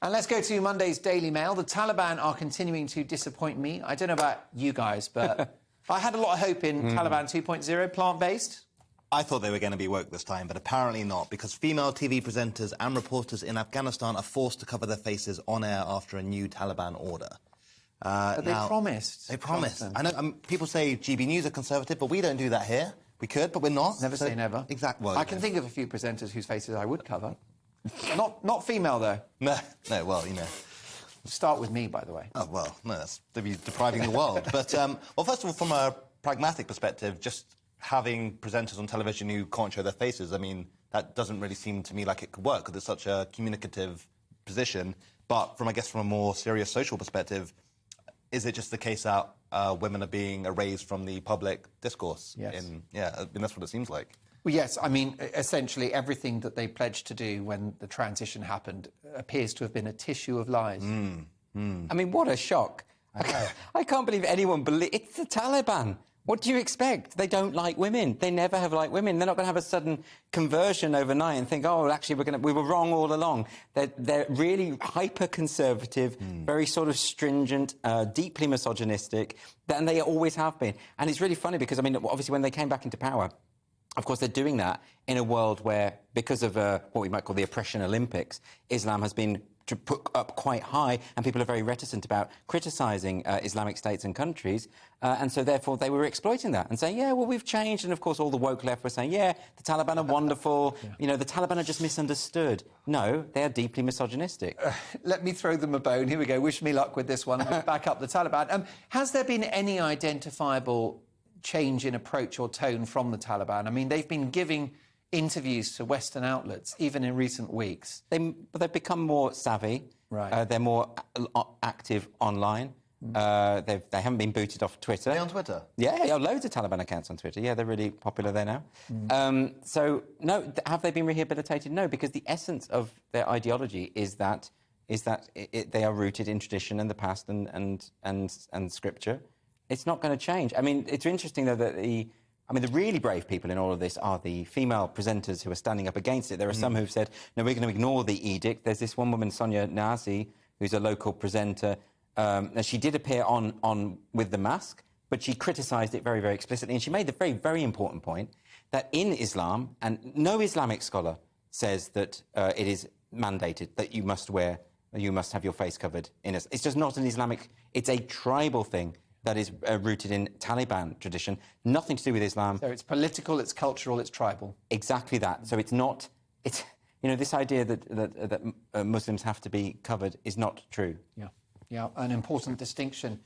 And let's go to Monday's Daily Mail. The Taliban are continuing to disappoint me. I don't know about you guys, but I had a lot of hope in Taliban 2.0, plant-based. I thought they were going to be woke this time, but apparently not, because female TV presenters and reporters in Afghanistan are forced to cover their faces on air after a new Taliban order. But they promised. They promised. I know people say GBNews are conservative, but we don't do that here. We could, but we're not. Never say never. Exactly. Well, I can think of a few presenters whose faces I would cover. Not female, though. No, well, you know. Start with me, by the way. Oh, well, no, that's depriving the world. But, well, first of all, from a pragmatic perspective, just having presenters on television who can't show their faces, I mean, that doesn't really seem to me like it could work, because it's such a communicative position. But from a more serious social perspective, is it just the case that women are being erased from the public discourse? Yes. I mean, that's what it seems like. Well, yes, I mean, essentially everything that they pledged to do when the transition happened appears to have been a tissue of lies. I mean, what a shock. I can't believe anyone it's the Taliban. What do you expect? They don't like women. They never have liked women. They're not going to have a sudden conversion overnight and think, oh, actually, we were wrong all along. They're really hyper-conservative, very sort of stringent, deeply misogynistic, and they always have been. And it's really funny because, I mean, obviously, when they came back into power, of course, they're doing that in a world where, because of what we might call the oppression Olympics, Islam has been put up quite high, and people are very reticent about criticising Islamic states and countries, and so therefore they were exploiting that and saying, yeah, well, we've changed, and of course all the woke left were saying, yeah, the Taliban are wonderful, you know, the Taliban are just misunderstood. No, they are deeply misogynistic. Let me throw them a bone. Here we go. Wish me luck with this one. Back up the Taliban. Has there been any identifiable change in approach or tone from the Taliban? I mean, they've been giving interviews to Western outlets, even in recent weeks. They've become more savvy. Right. They're more active online. They haven't been booted off Twitter. Are they on Twitter? Yeah, loads of Taliban accounts on Twitter. Yeah, they're really popular there now. So, no, have they been rehabilitated? No, because the essence of their ideology is that they are rooted in tradition and the past and scripture. It's not going to change. I mean, it's interesting, though, that the really brave people in all of this are the female presenters who are standing up against it. There are some who've said, no, we're going to ignore the edict. There's this one woman, Sonia Nazi, who's a local presenter. And she did appear on with the mask, but she criticised it very, very explicitly. And she made the very, very important point that in Islam, and no Islamic scholar says that it is mandated that you must have your face covered in it. It's just not an Islamic, it's a tribal thing that is rooted in Taliban tradition, nothing to do with Islam. So it's political, it's cultural, it's tribal. Exactly that. So it's not... this idea that Muslims have to be covered is not true. Yeah, an important distinction.